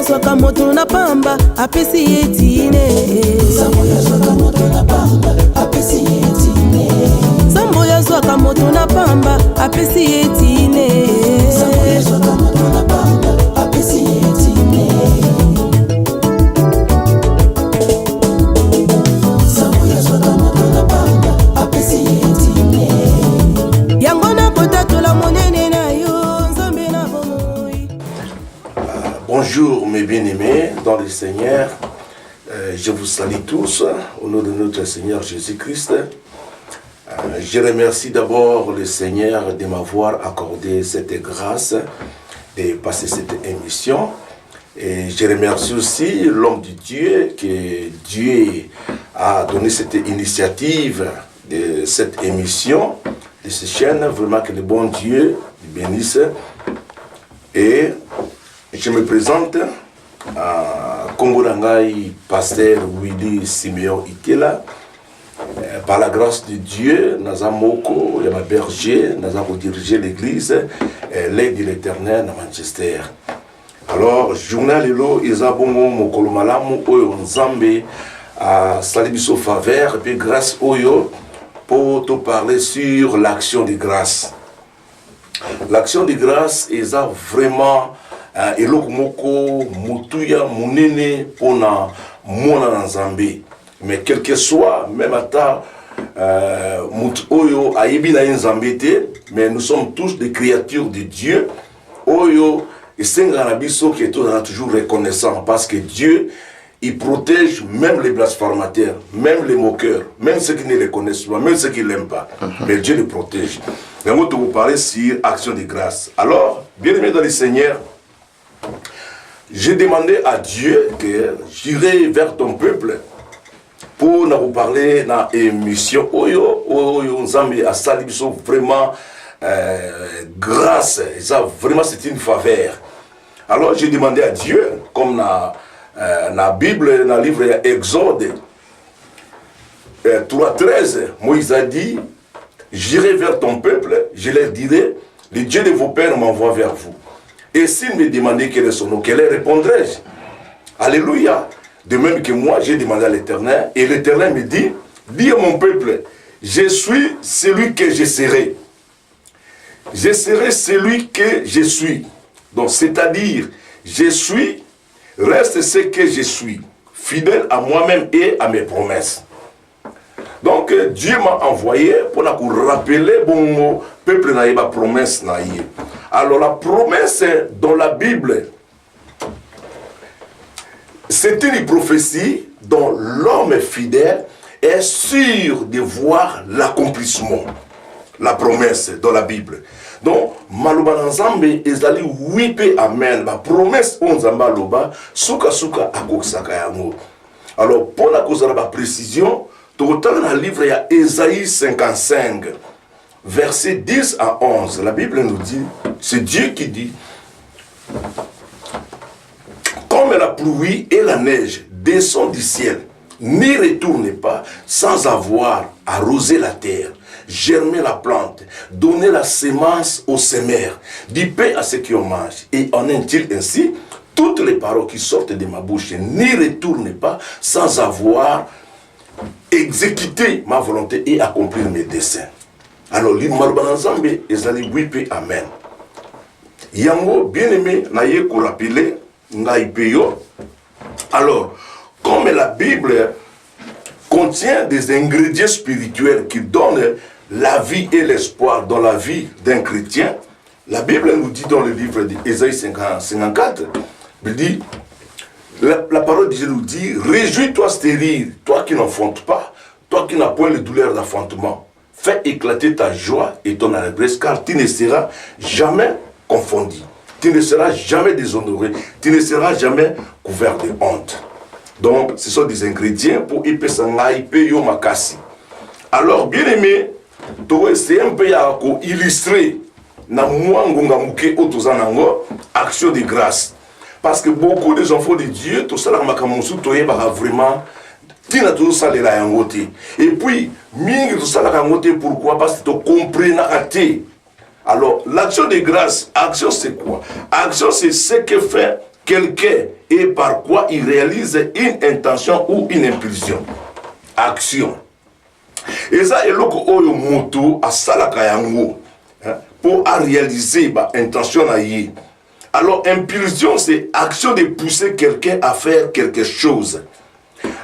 azwaka moto na pamba apesi yetine. Nzambo yazwaka moto na pamba apesi yetine. Nzambo yazwaka moto na pamba apesi yetine. Nzambo yazwaka moto na pamba apesi yetine. Nzambo yazwaka moto na pamba apesi yetine. Yango na kotatola monene na yo nzambe na bomoi. Bonjour mes bien-aimés dans le Seigneur. Je vous salue tous au nom de notre Seigneur Jésus-Christ. Je remercie d'abord le Seigneur de m'avoir accordé cette grâce de passer cette émission. Et je remercie aussi l'homme de Dieu que Dieu a donné cette initiative de cette émission, de cette chaîne. Vraiment que le bon Dieu bénisse. Et je me présente à Kongolangai, pasteur Willy Simeon Ikela. Par la grâce de Dieu, nous avons berger, nous avons dirigé l'église, l'aide de l'Éternel à Manchester. Alors, journal elo ezabongo mokolo malamu oyo nzambe a salibiso faveur et puis grâce oyo pour te parler sur l'action de grâce. L'action de grâce est vraiment eloko moko mutuya munene pona mona nzambe. Mais quel que soit, même à Oyo Aïbi na nzambe te, mais nous sommes tous des créatures de Dieu. Oyo et Sengarabiso qui est toujours reconnaissant parce que Dieu il protège même les blasphémateurs, même les moqueurs, même ceux qui ne les connaissent pas, même ceux qui ne l'aiment pas. Mais Dieu les protège. Mais moi, je vous parler sur action de grâce. Alors, bien aimé dans le Seigneur, j'ai demandé à Dieu que j'irai vers ton peuple pour nous parler dans l'émission Oyo Nzambe a sali biso vraiment grâce, ça vraiment c'est une faveur. Alors j'ai demandé à Dieu, comme dans la Bible, dans le livre Exode 3:13, Moïse a dit, j'irai vers ton peuple, je leur dirai, le Dieu de vos pères m'envoie vers vous. Et s'il me demandait quel est son nom, quel répondrai-je? Alléluia. De même que moi, j'ai demandé à l'Éternel, et l'Éternel me dit, dis à mon peuple, je suis celui que je serai. Je serai celui que je suis. Donc, c'est-à-dire, je suis, reste ce que je suis, fidèle à moi-même et à mes promesses. Donc, Dieu m'a envoyé pour nous rappeler, bon, peuple n'a pas promesse. Alors, la promesse dans la Bible, c'est une prophétie dont l'homme fidèle est sûr de voir l'accomplissement. La promesse dans la Bible. Donc, Maluba Nzambe ezali wipe amen. La promesse on Nzamba loba suka suka akokisaka yango. Alors, pour la cause de la précision, tu retrouves dans le livre ya Ésaïe 55, versets 10 à 11. La Bible nous dit, c'est Dieu qui dit, comme la pluie et la neige descendent du ciel, n'y retournez pas sans avoir arrosé la terre, germer la plante, donner la semence aux semeurs, du pain à ceux qui en mangent. Et en est-il ainsi, toutes les paroles qui sortent de ma bouche, n'y retournez pas sans avoir exécuté ma volonté et accompli mes desseins. Alors, l'Immalbanazambe, ezali wipe amen. Yango, bien aimé, naye ko rappeler, alors, comme la Bible contient des ingrédients spirituels qui donnent la vie et l'espoir dans la vie d'un chrétien, la Bible nous dit dans le livre d'Ésaïe 54, il dit, la parole de Dieu nous dit, réjouis-toi stérile, toi qui n'enfantes pas, toi qui n'as point les douleurs d'enfantement, fais éclater ta joie et ton allégresse, car tu ne seras jamais confondu. Tu ne seras jamais déshonoré, tu ne seras jamais couvert de honte. Donc, ce sont des ingrédients pour Ipesangaïpe Makasi. Alors, bien aimé, c'est un peu illustrer action de grâce. Parce que beaucoup des enfants de Dieu, tout ça, vraiment, et puis, pourquoi? Parce que tu comprends. Alors, l'action de grâce, action c'est quoi? Action c'est ce que fait quelqu'un et par quoi il réalise une intention ou une impulsion. Action. Et ça, il y a moto à Salakayango pour réaliser l'intention. Alors, impulsion, c'est action de pousser quelqu'un à faire quelque chose.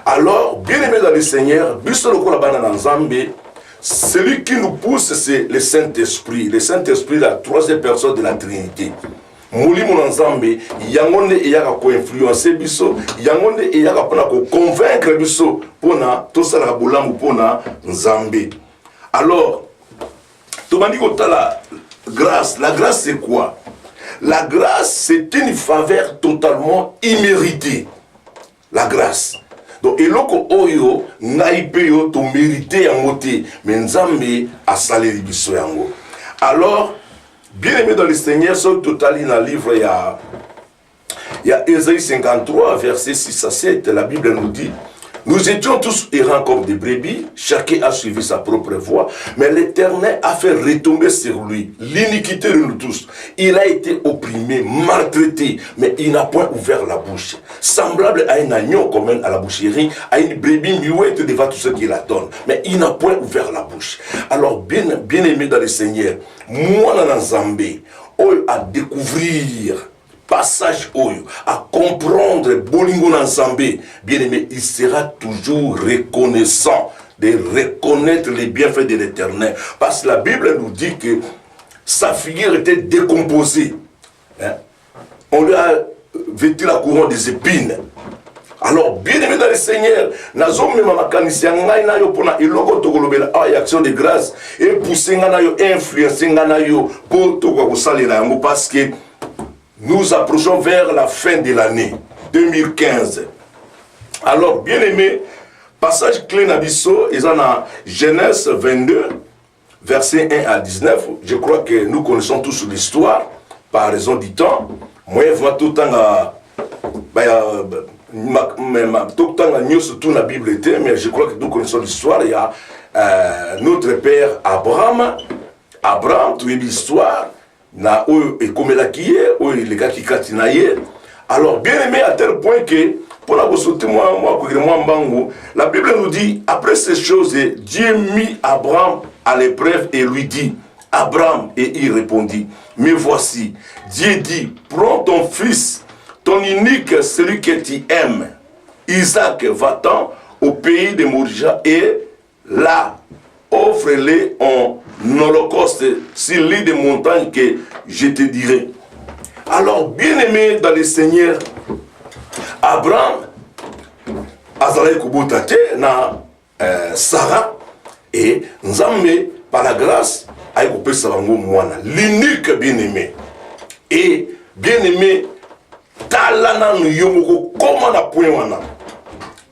Alors, bien aimé dans le Seigneur, celui qui nous pousse, c'est le Saint-Esprit. Le Saint-Esprit, la troisième personne de la Trinité. Molimo Nzambe, yangonde eyaka ko influencer biso, yangonde eyaka pona ko convaincre biso pona to sala bolamu pona Nzambe. Alors, tomandi kota la grâce c'est quoi? La grâce c'est une faveur totalement imméritée. La grâce. Donc eloko oyo naipe yo to mériter yango te, mais Nzambe a salé biso yango. Alors bien aimé dans le Seigneur, sur total dans le livre, il y a Ésaïe 53, verset 6 à 7, la Bible nous dit: nous étions tous errants comme des brebis, chacun a suivi sa propre voie, mais l'Éternel a fait retomber sur lui l'iniquité de nous tous. Il a été opprimé, maltraité, mais il n'a point ouvert la bouche. Semblable à un agneau qu'on mène à la boucherie, à une brebis muette devant tout ce qui la donne, mais il n'a point ouvert la bouche. Alors, bien aimé dans le Seigneur, moi, dans Nzambe, à découvrir passage oyo, à comprendre bolingo Nzambe, bien aimé, il sera toujours reconnaissant de reconnaître les bienfaits de l'Éternel. Parce que la Bible nous dit que sa figure était décomposée. On lui a vêtu la couronne des épines. Alors, bien aimé dans le Seigneur, nazo mema makanisi ngai na yo pona iloko tokolobela action de grâce et pousser ngana yo influencer ngana yo pour to ko salela yango parce que nous approchons vers la fin de l'année 2015. Alors, bien aimé, passage clé Nabiso, ils en ont Genèse 22, verset 1 à 19. Je crois que nous connaissons tous l'histoire, par raison du temps. Moi, je vois tout le temps, surtout la Bible, mais je crois que nous connaissons l'histoire. Il y a notre père Abraham. Abraham, tu es l'histoire. Na oyo ekomelaki ye oyo legaki kati na ye. Alors bien aimé à tel point que pour la bosote moi mbango, la Bible nous dit après ces choses Dieu mit Abraham à l'épreuve et lui dit: Abraham, et il répondit: mais voici, Dieu dit, prends ton fils, ton unique, celui que tu aimes, Isaac, va-t'en au pays de Morija et là offre-les en holocauste sur l'île des montagnes que je te dirai. Alors, bien aimé dans le Seigneur, Abraham, Azalai Kubutate, na Sarah, et Nzambe, par la grâce, a coupé Savango Moana, l'unique bien aimé. Et bien aimé, Talana Yomoko, comment na point wana.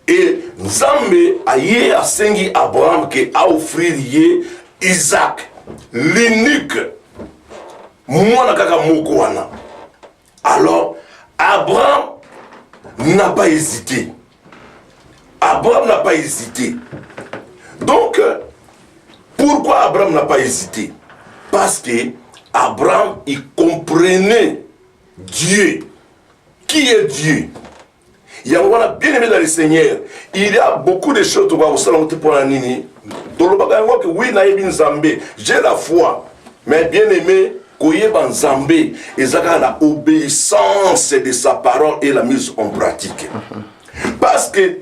Et Nzambe a yé a sengi Abraham qui a offert yé Isaac, l'unique. Mwana kaka moko wana. Alors, Abraham n'a pas hésité. Abraham n'a pas hésité. Donc, pourquoi Abraham n'a pas hésité? Parce que Abraham, il comprenait Dieu. Qui est Dieu? Il y a bien aimé dans le Seigneur. Il y a beaucoup de choses pour la nini. Oui, j'ai la foi. Mais bien aimé, Nzambe, la obéissance de sa parole et la mise en pratique. Parce que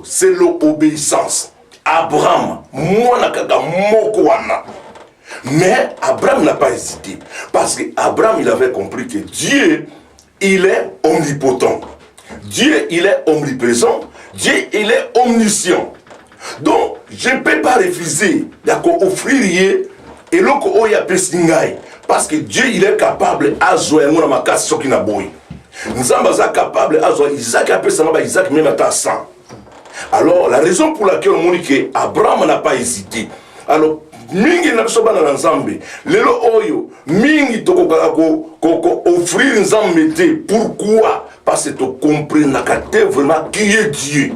c'est l'obéissance. Abraham, mais Abraham n'a pas hésité. Parce que Abraham, il avait compris que Dieu, il est omnipotent. Dieu, il est omniprésent. Dieu, il est omniscient. Donc, je ne peux pas refuser d'offrir et l'autre parce que Dieu, il est capable à jouer un makas soki na boy. Nous sommes capables à jouer Isaac a Isaac même à 100. Alors, la raison pour laquelle on dit que Abraham n'a pas hésité. Alors, mingi na biso bana Nzambe lelo oyo mingi tokoka ko offrir Nzambe te. Pourquoi? Parce que tu comprends vraiment qui est Dieu.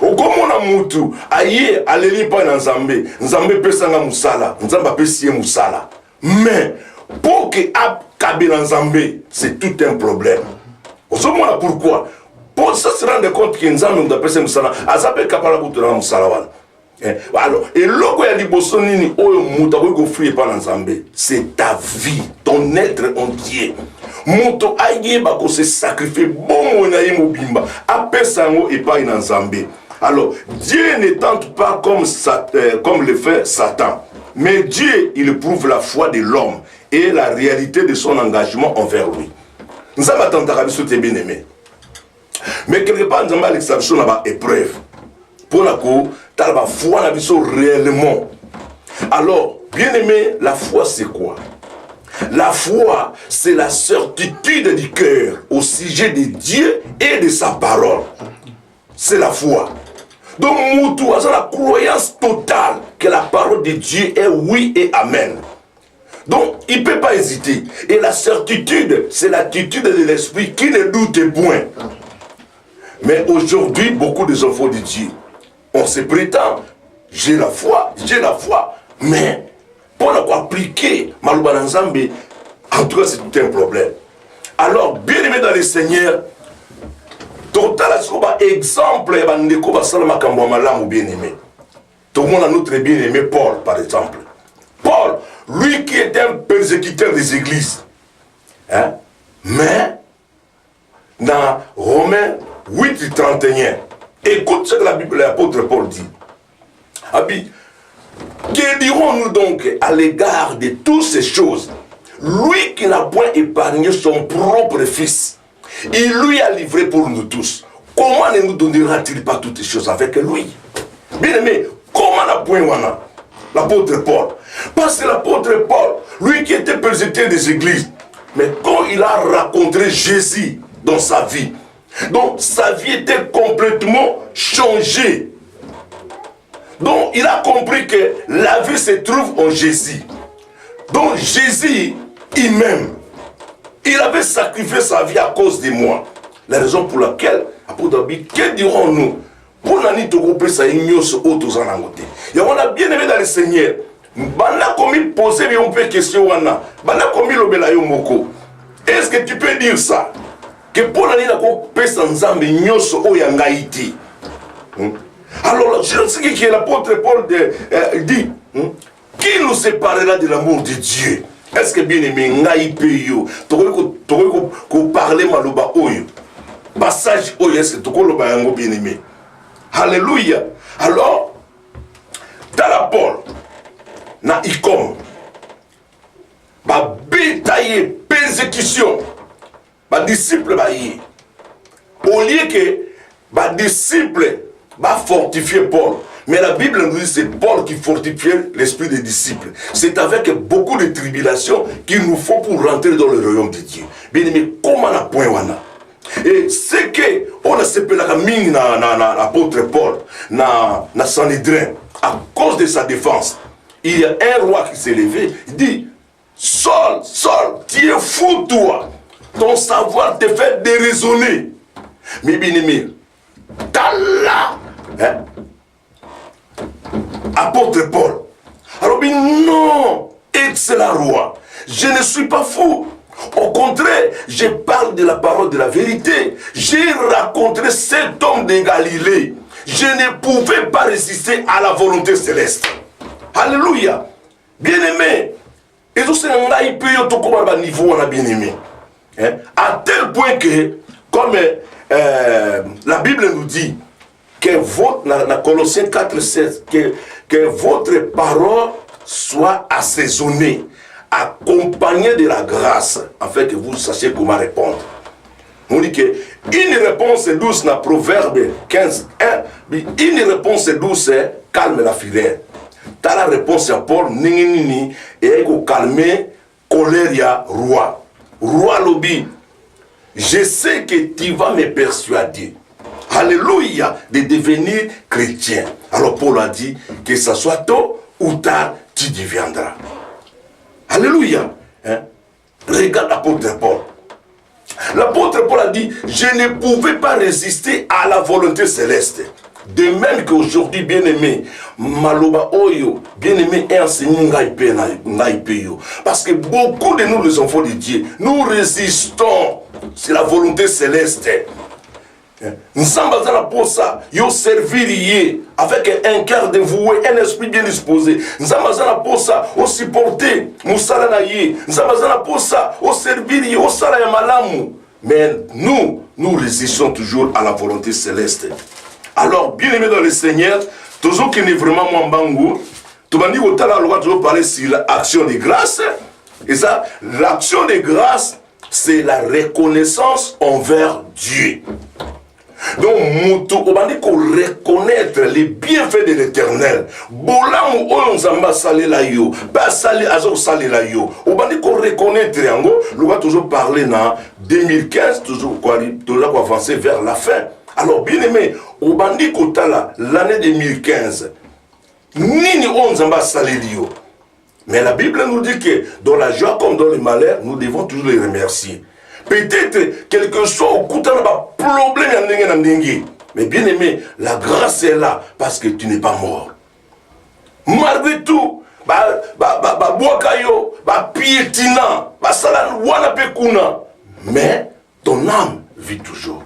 Okomona mutu aye aleli pa na Nzambe, Nzambe pesanga musala, Nzambe pesi musala. Mais pour que ab kabe na Nzambe, c'est tout un problème. ozomona pourquoi pour ça se rendre compte que nzambe mutu apesa mosala aza mpe kapala kutuna mosala wana. Alors, et logo ya liboso nini oyo mutu akoki kofri epa na nzambe, c'est ta vie, ton être entier. Mutu ayeba ko se sacrifier bongo na ye mobimba apesa yango epai na nzambe. Alors, Dieu ne tente pas comme le fait Satan, mais Dieu, il éprouve la foi de l'homme et la réalité de son engagement envers lui. Nous avons attendu à biso te bien aimé. Mais quelque part, nous avons l'exception là-bas épreuve. Pour la cour, tu as la foi na biso réellement. Alors, bien aimé, la foi c'est quoi? La foi, c'est la certitude du cœur au sujet de Dieu et de sa parole. C'est la foi. Donc, Moutou a la croyance totale que la parole de Dieu est oui et amen. Donc, il ne peut pas hésiter. Et la certitude, c'est l'attitude de l'esprit qui ne doute point. Mais aujourd'hui, beaucoup des enfants de Dieu, on se prétend, j'ai la foi, mais pour appliquer Malouba Nzambe, en tout cas, c'est tout un problème. Alors, bien aimé dans le Seigneur, total exemple, bien aimé. Tout le monde a notre bien aimé Paul, par exemple. Paul, lui qui était un persécuteur des églises. Hein? Mais, dans Romains 8, 31, écoute ce que la Bible, l'apôtre Paul dit. Abi, que dirons-nous donc à l'égard de toutes ces choses? Lui qui n'a point épargné son propre fils, il lui a livré pour nous tous. Comment ne nous donnera-t-il pas toutes ces choses avec lui? Bien aimé, comment n'a point l'apôtre Paul? Parce que l'apôtre Paul, lui qui était persécuteur des églises, mais quand il a rencontré Jésus dans sa vie, donc sa vie était complètement changée. Donc il a compris que la vie se trouve en Jésus. Donc Jésus, il m'aime. Il avait sacrifié sa vie à cause de moi. La raison pour laquelle, que dirons-nous? Pour n'ani te couper ça, il y a ce autre en angoté. Et on a bien aimé dans le Seigneur. Bana comme il posait une question, bana comme il obéla moko. Est-ce que tu peux dire ça? Que pour n'ani te couper sans nzambe nyoso o yangaiti. Alors, je sais que l'apôtre Paul dit, qui nous séparera de l'amour de Dieu? Est-ce que bien aimé, ngaïpeyo, tu parler maloba oyo, passage oyo, est-ce que tu peux yango bien aimé? Alléluia. Alors, dans la Paul, na Icône, ba bétaillé, persécution, ba disciple ba yé. Au lieu que ba disciple va fortifier Paul. Mais la Bible nous dit que c'est Paul qui fortifiait l'esprit des disciples. C'est avec beaucoup de tribulations qu'il nous faut pour rentrer dans le royaume de Dieu. Bien aimé, comment on a point wana? Et c'est que on a séparé la mine na l'apôtre Paul, na Sanhédrin, à cause de sa défense. Il y a un roi qui s'est levé, il dit, Saul, tu es fou toi. Ton savoir te fait déraisonner. Mais bien aimé, là, hein? Apôtre Paul. Alors, non, excellent roi, je ne suis pas fou. Au contraire, je parle de la parole de la vérité. J'ai rencontré cet homme de Galilée. Je ne pouvais pas résister à la volonté céleste. Alléluia. Bien-aimé. Et tout ça, il peut y avoir un niveau, on a bien aimé. À tel point que, comme la Bible nous dit, que votre, dans Colossiens 4,16, que votre parole soit assaisonnée, accompagnée de la grâce, afin que vous sachiez comment répondre. On dit que une réponse douce dans Proverbe 15:1, une réponse douce calme la fureur. T'as la réponse à Paul, nini, et il calmer colère ya roi. Roi lobby, je sais que tu vas me persuader. Alléluia, de devenir chrétien. Alors Paul a dit que ça soit tôt ou tard, tu deviendras. Alléluia. Hein? Regarde l'apôtre Paul. L'apôtre Paul a dit, je ne pouvais pas résister à la volonté céleste. De même qu'aujourd'hui, bien-aimé, Maloba Oyo, bien-aimé, est enseigné Ngaïpeyo. Parce que beaucoup de nous, les enfants de Dieu, nous résistons c'est la volonté céleste. Nzamba za la posa yo servir yé avec un cœur dévoué, un esprit bien disposé. Nzamba za la posa au supporter musala na yé. Nzamba za la posa au servir yé au sala ya malamu. Mais nous résistons toujours à la volonté céleste. Alors, bien aimé dans le Seigneur, toujours qu'il n'est vraiment moins bangou, tu m'as dit au temps là, toujours parler sur l'action de grâce. Et ça, l'action de grâce, c'est la reconnaissance envers Dieu. Donc, on va dire qu'on reconnaître les bienfaits de l'Éternel. Bolam on zamba salé la yo, pas salé azo salé la yo. On va dire qu'on reconnaître yango. On va toujours parler dans 2015, toujours avancer vers la fin. Alors, bien aimé, on va dire qu'au temps l'année 2015, nini on zamba salé yo. Mais la Bible nous dit que dans la joie comme dans le malheur, nous devons toujours les remercier. Peut-être quelque chose au coup de problème, mais bien aimé, la grâce est là parce que tu n'es pas mort. Malgré tout, mais ton âme vit toujours.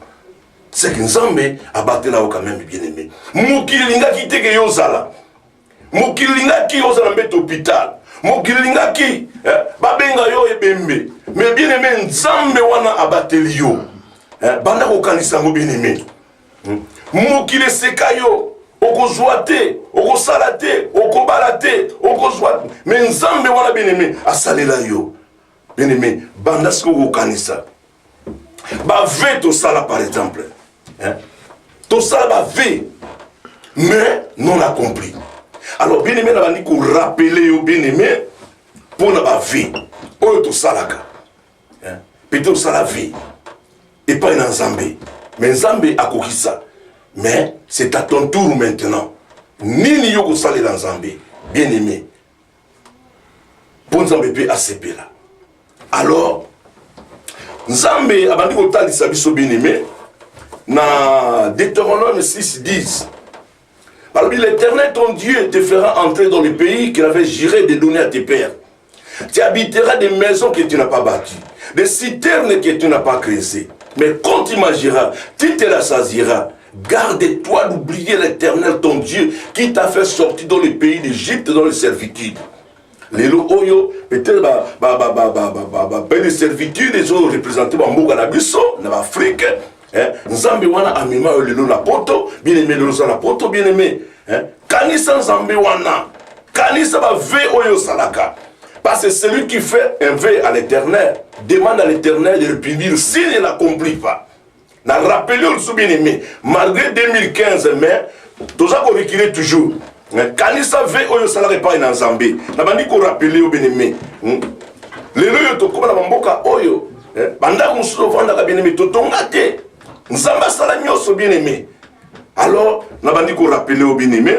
C'est que Nzambe a battu là quand même, bien aimé. Mokilinga qui te que yozala. Mokilinga qui yozala mbet hôpital. Mokilinga qui babenga yo ebembe. Mais bien aimé Nzambe wana abateli yo. Banda ko kanisa ngo bien aimé. Mokile seka yo. Okozwa te, okozala te, okobala te, okozwa. Mais Nzambe wana bien aimé asalela yo. Bien aimé banda sko ko kanisa. Ba ve to sala par exemple. To sala ba ve. Mais non accompli. Alors bien aimé na bandi ko rappeler yo bien aimé pour na ba ve. Oyo to salaka. Peut-être ça la vie. Et pas une Nzambe. Mais Nzambe a kokisa. Mais c'est à ton tour maintenant. Nini yoko sale dans Nzambe. Bien aimé. Pour Nzambe peut accepter là. Alors, Nzambe a bandi kotali sabiso bien aimé. Na Deutéronome 6:10. Alors l'Éternel ton Dieu te fera entrer dans le pays qu'il avait juré de donner à tes pères. Tu habiteras des maisons que tu n'as pas bâties, des citernes que tu n'as pas creusées. Mais quand tu mangeras, tu te rassasieras. Garde-toi d'oublier l'Éternel ton Dieu qui t'a fait sortir dans le pays d'Égypte dans les servitudes. Les oyo peut-être les servitudes les ont représenté par Moganabiso dans l'Afrique. Nzambe wana amima lelo la poto, bien aimé lelo la poto, bien aimé. Kanisa Nzambe wana, kanisa ba ve oyo salaka. Parce que celui qui fait un vœu à l'Éternel demande à l'Éternel de le punir s'il ne l'accomplit pas. N'a rappelé le bien-aimé, malgré 2015, mais tout ça qu'on reculer toujours. Kanisa vœu oyo salaka pas en Nzambe. N'a pas dit qu'on rappelé au bien-aimé. Les loyo to comme la mamboka oyo. Banda qu'on se vend à bien-aimé to tongate. Nzamba sala nyoso bien-aimé. Alors, n'a pas dit qu'on rappelé au bien-aimé.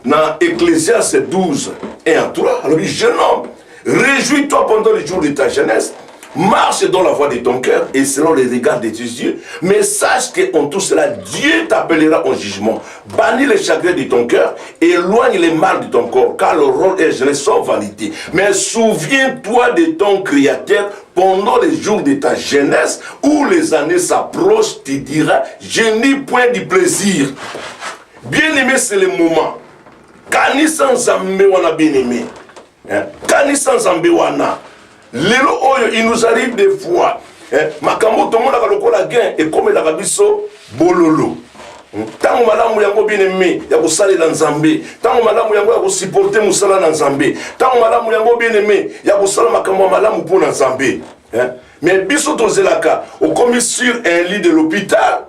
Dans Ecclésiaste 12 et en 3, alors jeune homme, réjouis-toi pendant les jours de ta jeunesse, marche dans la voie de ton cœur et selon les regards de tes yeux, mais sache qu'en tout cela, Dieu t'appellera en jugement. Bannis les chagrins de ton cœur, éloigne les mal de ton corps, car le rôle est jeunesse sans vanité. Mais souviens-toi de ton Créateur pendant les jours de ta jeunesse, où les années s'approchent, tu diras, je n'ai point de plaisir. Bien-aimé, c'est le moment. Kanisa Nzambe wana bien-aimé. Kanisa Nzambe wana. Lelo oyo, il nous arrive des fois. Makambo tomo la lokola gain et comme la biso bololo. Tango malamu yango bien-aimé, ya ko salela Nzambe. Tango malamu yango ya ko supporter musala na Nzambe. Tango malamu yango bien-aimé, ya ko sala makambo malamu pour na Nzambe. Mais biso tozelaka, au commis sur un lit de l'hôpital.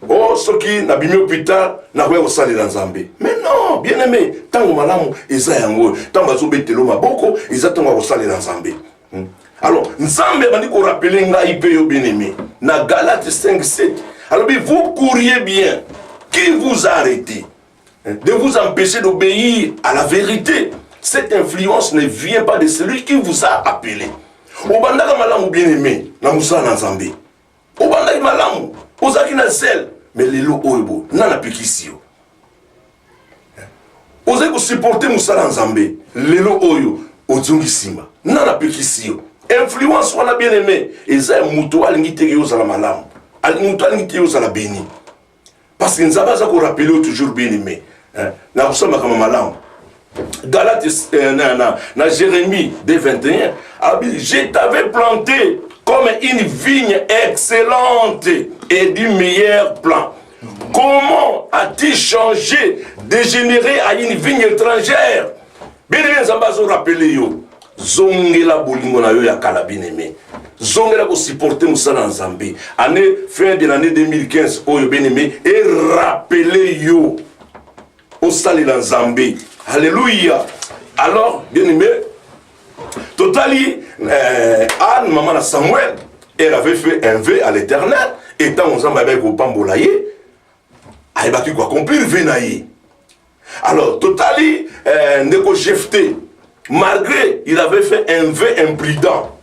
Oh, ce qui n'a pas mis hôpital, n'a pas eu salé dans Nzambe. Mais non, bien aimé, tant que malamu, ils ont tant que vous êtes maboko, ils ont salé dans Nzambe. Alors, Nzambe a dit qu'on rappelle bien aimé. Na Galates 5:7. Alors, vous courriez bien. Qui vous a arrêté de vous empêcher d'obéir à la vérité? Cette influence ne vient pas de celui qui vous a appelé. Au bandaka malamu bien aimé, na musa na Nzambe. Au bandaka malamu. Ozaki na sel, mais lelo oyo nana pikisio. Ozaki ko supporter musala Nzambe, lelo oyo ozungi sima, nana pikisio. influence wana bien aimé eza muto alingi te yozala malamu muto alingi te yozala béni parce que nzambe aza korapele toujours bien aimé na kosomba kama malamu Galate na Jérémie 2:21 je t'avais planté comme une vigne excellente et du meilleur plan. Comment as-tu changé, dégénéré à une vigne étrangère? Bien aimé, nzambe azo rappeler yo zongela bolingo na yo ya kala bien aimé. Zongela ko supporter musala nzambe. Fin de l'année 2015 oyo bien aimé et rappeler yo au salela nzambe. Alléluia. Alors, bien aimé, totali, Anne, maman de Samuel, elle avait fait un vœu à l'éternel, étant aux hommes avec au pambolaye, elle a pu accomplir venaï. Alors, totali, Neko Jefté, malgré il avait fait un vœu imprudent,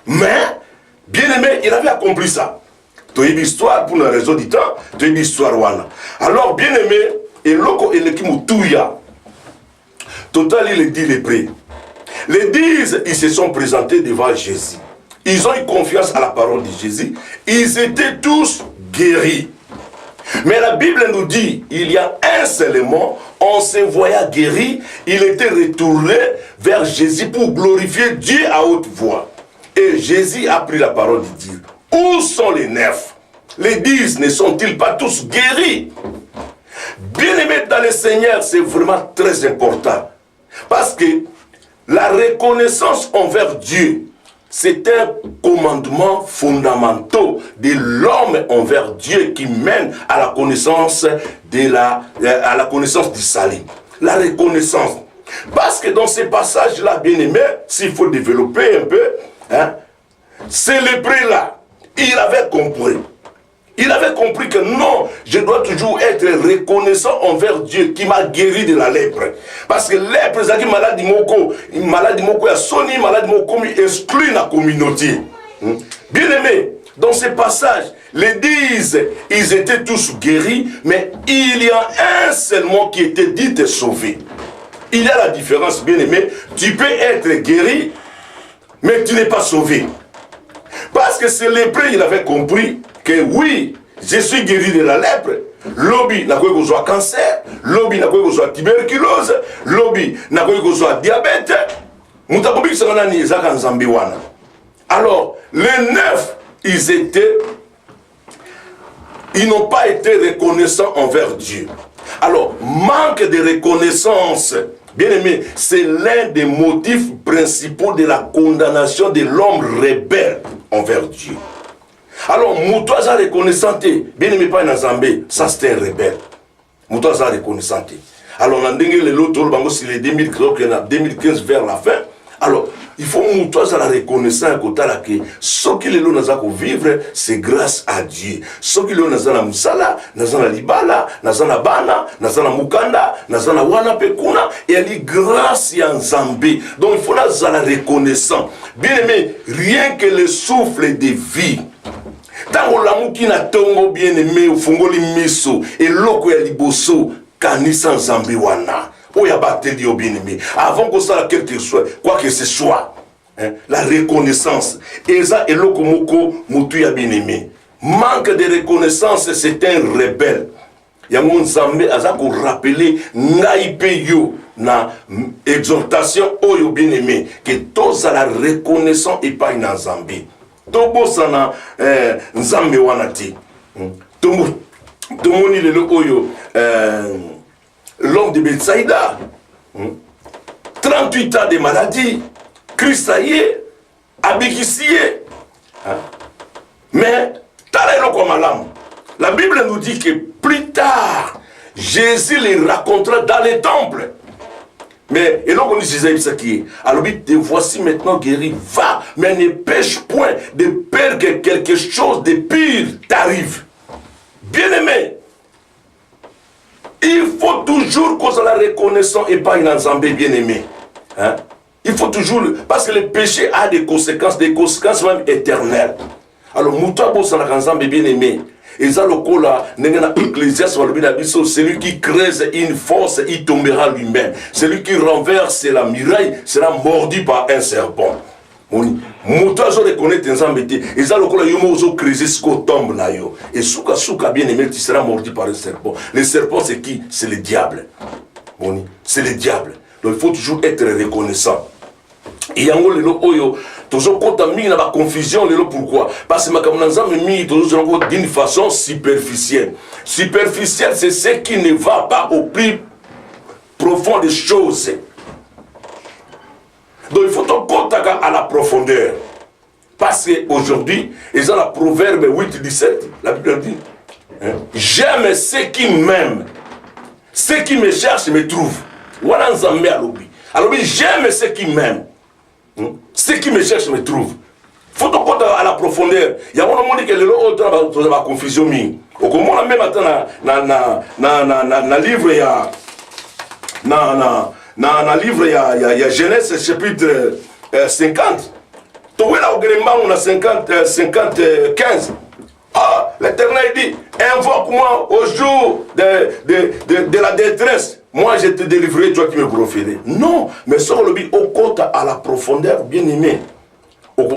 mais, bien aimé, il avait accompli ça. Tu as une histoire pour la raison du temps, tu as une histoire wana. Alors, bien aimé, et loko et l'équipe touya. Total, il dit les prix. Les 10, ils se sont présentés devant Jésus. Ils ont eu confiance à la parole de Jésus. Ils étaient tous guéris. Mais la Bible nous dit, il y a un seulement, on se voyait guéri, il était retourné vers Jésus pour glorifier Dieu à haute voix. Et Jésus a pris la parole de dire, où sont les 9? Les 10 ne sont-ils pas tous guéris? Bien-aimé dans le Seigneur, c'est vraiment très important. Parce que la reconnaissance envers Dieu, c'est un commandement fondamental de l'homme envers Dieu qui mène à la connaissance à la connaissance du salut. La reconnaissance. Parce que dans ces passages-là, bien-aimé, s'il faut développer un peu, c'est le prêtre là, il avait compris. Il avait compris que non, je dois toujours être reconnaissant envers Dieu qui m'a guéri de la lèpre. Parce que lèpre, c'est une maladie moko, soni maladie moko exclut la communauté. Bien aimé, dans ces passages, les 10, ils étaient tous guéris, mais il y a un seulement qui était dit et sauvé. Il y a la différence, bien aimé. Tu peux être guéri, mais tu n'es pas sauvé. Parce que c'est lépreux, il avait compris que oui, je suis guéri de la lèpre. Lobby n'a pas eu cancer, lobby n'a pas eu tuberculose, lobby n'a pas eu diabète. Alors, les 9, ils n'ont pas été reconnaissants envers Dieu. Alors, manque de reconnaissance, bien aimé, c'est l'un des motifs principaux de la condamnation de l'homme rebelle envers Dieu. Alors, Moutouaza reconnaissante, bien aimé pas Nazambé, ça c'est un rebelle. Moutouaza reconnaissante. Alors, on a dit que l'autre, c'est les 2015 vers la fin. Alors, il faut Moutouaza la reconnaissance que ce qui est là vivre, c'est grâce à Dieu. Ce qui est là dans Moussala, dans la Libala, dans la Bana, dans la Mukanda, dans la Wana Pekuna, et elle est grâce à Nzambé. Donc, il faut la reconnaissance. Bien aimé, rien que le souffle de vie. Tant que l'amour qui n'a tongo bien aimé, au fongoli miso, et l'oko ya liboso, kanisa Nzambe wana. Bien aimé. Avant que ça, quel que soit, quoi que ce soit, la reconnaissance. Et ça, et l'oko moko, moutuya bien aimé. Manque de reconnaissance, c'est un rebelle. Yangon Nzambe a ko rappeler ngai yo na exhortation oyo bien aimé que tous à la reconnaissance et pas na Nzambe. Tobo sana Nzambe wanati. Tomoni le oyo l'homme de Bethsaïda, 38 ans de maladie, Christaïe, Abékissié. Mais, la Bible nous dit que plus tard, Jésus les racontera dans les temples. Mais, et donc on dit ça qui est. Alors, te voici maintenant guéri, va, mais ne pêche point de peur que quelque chose de pire t'arrive. Bien-aimé, il faut toujours qu'on soit la reconnaissance et pas une ensemble bien-aimé. Il faut toujours, parce que le péché a des conséquences même éternelles. Alors, Mouta Bossana ensemble bien-aimé. Et ça, le coup là, celui qui creuse une force, il tombera lui-même. Celui qui renverse la muraille sera mordu par un serpent. Moto azo reconnaître nzambe te eza lokola yo mozo creuser siko tombe na yo et souka bien aimé tu seras mordu par un serpent. Le serpent c'est qui? C'est le diable. C'est le diable. Donc il faut toujours être reconnaissant. Et yango lelo oyo toujours compte mingi na ba confusion lelo pourquoi? Parce que makambo nzambe mingi toujours d'une façon superficielle. Superficielle c'est ce qui ne va pas au plus profond des choses. Donc il faut compter à la profondeur. Parce qu'aujourd'hui, ils ont la proverbe 8-17, la Bible dit, hein, j'aime ceux qui m'aiment. Ceux qui me cherchent me trouvent. Voilà Nzambe à l'obi. Alors j'aime ceux qui m'aiment. Ceux qui me cherchent me trouvent. Il faut compter à la profondeur. Il y a un moment que les autres ont la confusion. Au comment on a même dans livre, il y a dans le livre, il y a Genèse chapitre 50. On a 15. Ah, l'Éternel dit, invoque-moi au jour de la détresse. Moi, je te délivrerai, toi qui me profites. Non, mais sur le but, au compte à la profondeur, bien aimé. Au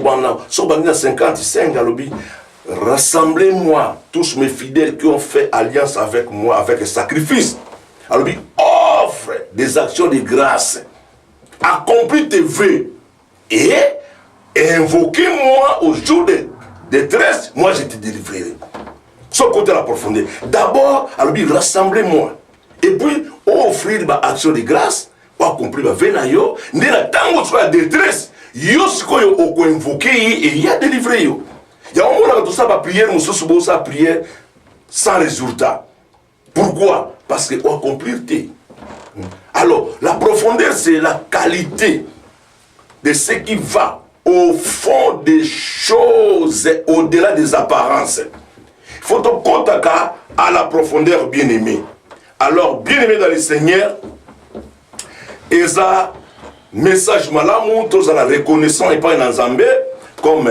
sur le 55, rassemblez-moi tous mes fidèles qui ont fait alliance avec moi, avec sacrifice. Alors, offre des actions de grâce, accomplis tes vœux et invoquez-moi au jour de détresse, moi je te délivrerai. Sans compter la profondeur. D'abord, alors rassemblez-moi. Et puis, offrir des actions de grâce, pour accomplir ma vœux, ne la tango sur la détresse, yo ce qu'on a invoqué et il y a délivré. Il y a un moment où tout ça va prier, nous sommes ça prière sans résultat. Pourquoi? Parce qu'on accomplit tes. Alors, la profondeur, c'est la qualité de ce qui va au fond des choses, au-delà des apparences. Il faut donc compter à la profondeur bien-aimée. Alors, bien-aimé dans le Seigneur, et ça, message malamu, tous à la reconnaissance et pas un Nzambe, comme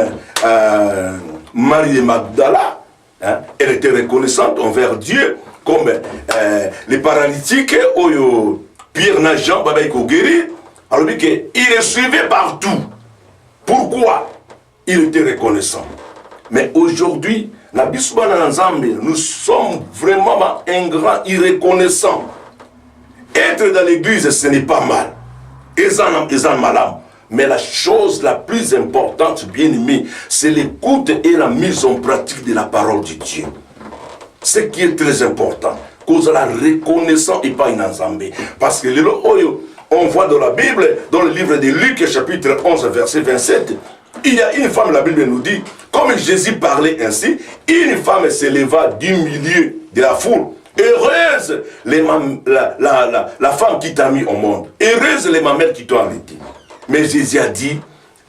Marie de Magdala, hein, elle était reconnaissante envers Dieu, comme les paralytiques, Pierre n'a Jean, Baba Iko guéri, alors il est suivi partout. Pourquoi? Il était reconnaissant. Mais aujourd'hui, nous sommes vraiment un grand irreconnaissant. Être dans l'église, ce n'est pas mal. Mais la chose la plus importante, bien aimé, c'est l'écoute et la mise en pratique de la parole de Dieu. Ce qui est très important. Cause la reconnaissance et pas une ensemble. Parce que on voit dans la Bible, dans le livre de Luc, chapitre 11, verset 27, il y a une femme, la Bible nous dit, comme Jésus parlait ainsi, une femme se leva du milieu de la foule. Heureuse la femme qui t'a mis au monde. Heureuse les mamelles qui t'ont allaité. Mais Jésus a dit,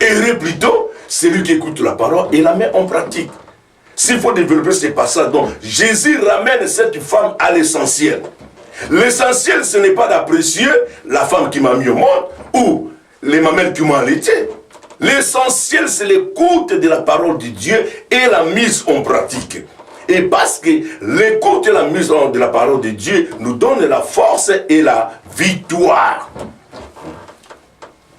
heureux plutôt celui qui écoute la parole et la met en pratique. S'il faut développer ces passages, donc Jésus ramène cette femme à l'essentiel. L'essentiel, ce n'est pas d'apprécier la femme qui m'a mis au monde ou les mamelles qui m'ont allaité. L'essentiel, c'est l'écoute de la parole de Dieu et la mise en pratique. Et parce que l'écoute et la mise de la parole de Dieu nous donne la force et la victoire.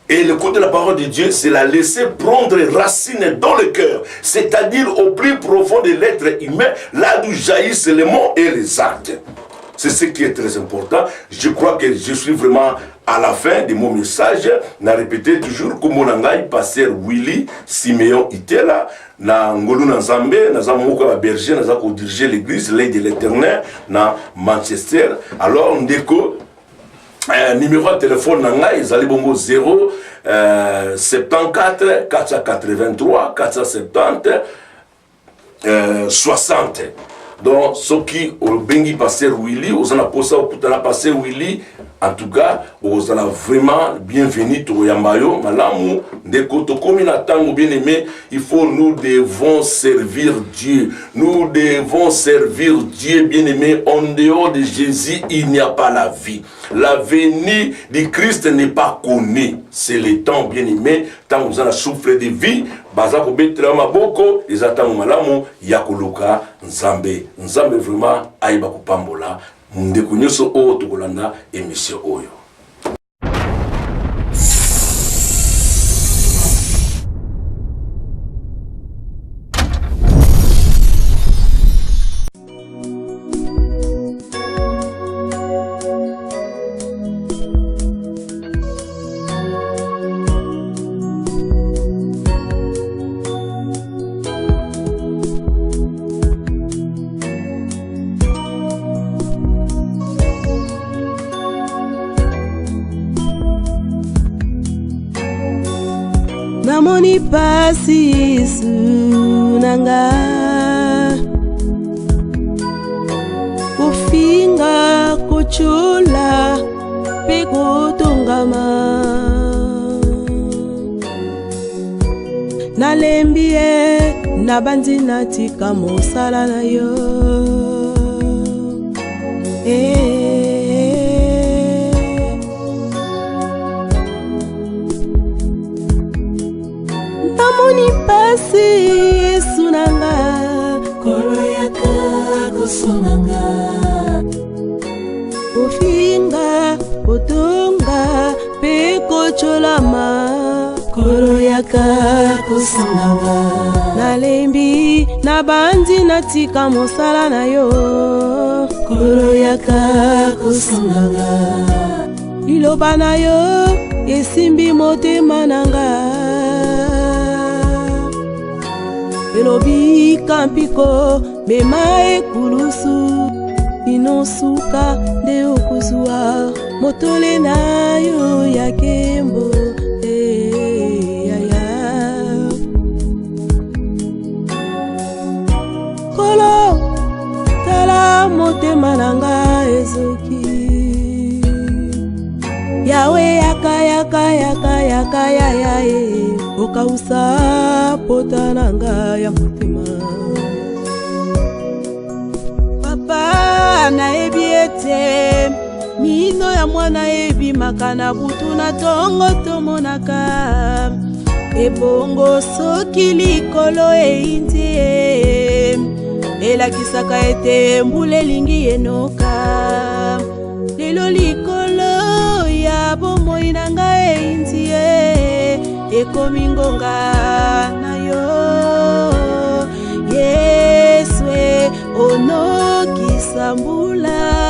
Et l'écoute de la parole de Dieu, c'est la laisser prendre racine dans le cœur. C'est-à-dire au plus profond de l'être humain, là d'où jaillissent les mots et les actes. C'est ce qui est très important. Je crois que je suis vraiment à la fin de mon message. Na répété toujours comme mon angai, pasteur Willy Siméon Itela, na ngolu na Nzambe, na zamuka ba berger, na zako diriger l'église l'œil de l'Éternel na Manchester. Alors ndeko numéro de téléphone nanga ezali bongo 0 74 483 470 60. Donc, ce qui au bengi pasteur Willy, aux en posa au putana pasteur Willy, en tout cas, aux en vraiment bienvenue au Yambayo, malamu, ndeko tokomi na tango bien aimé, il faut nous devons servir Dieu. Nous devons servir Dieu bien aimé. En dehors de Jésus, il n'y a pas la vie. La venue du Christ n'est pas connue. C'est le temps bien aimé. Tant vous en avez souffert de vie, bazako betra maboko, les attendent malamu, yakoluka, nzambe. Nzambe vraiment, aïba kupambola, ndeko nyoso o tokolanda, émission oyo. namoni pasi Yesu nanga kufinga kuchula pe kutungama nalembie nabandi natika mosala na yo namoni pasi Yesu nanga kolo yaka kusonanga kufinga kutunga pe kocholama kolo yaka kusonanga nalembi nabandi natika mosala na yo kolo yaka kusonanga liloba na yo esimbi motema nanga elobi kampiko mema ekulusu inosuka nde okuzwa motole na yo ya kembo kolo tala motema nanga ezoki yawe yaka okausa pota nanga ya motema papa nayebi ete mino ya mwana ebimaka na butu na tongo tomonaka ebongo soki likolo eyindi elakisaka ete mbula elingi enoka lelo likolo ya bomoi na ngai eyindi ekomi ngonga na yo Yesu onokisa mbula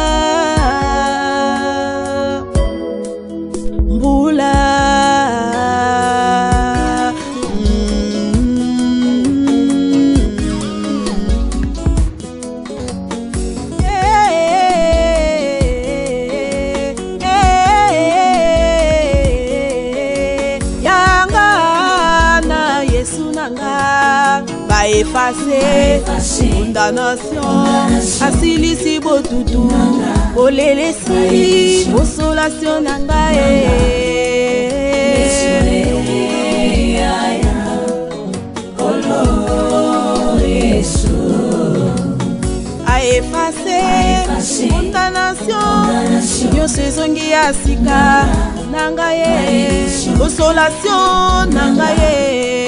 efase condamnation asilisi botutu olelesi consolation na ngai aefase condamnation nyonso ezongi ya sika na ngai consolation na ngai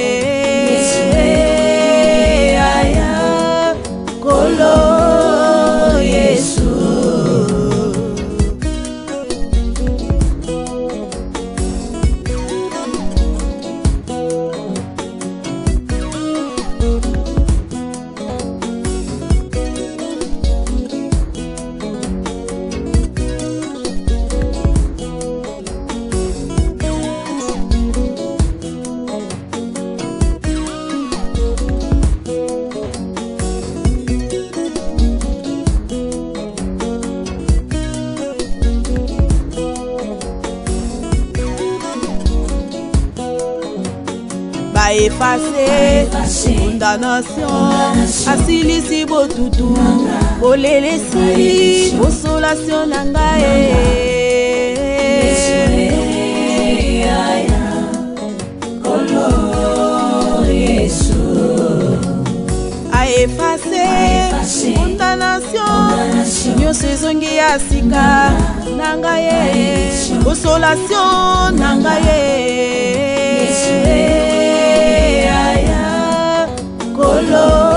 Kolo Yesu efase condamnation asilisi botutu olelesi consolation na ngai aefase condamnation nyonso ezongi ya sika na ngai consolation na ngai Kolo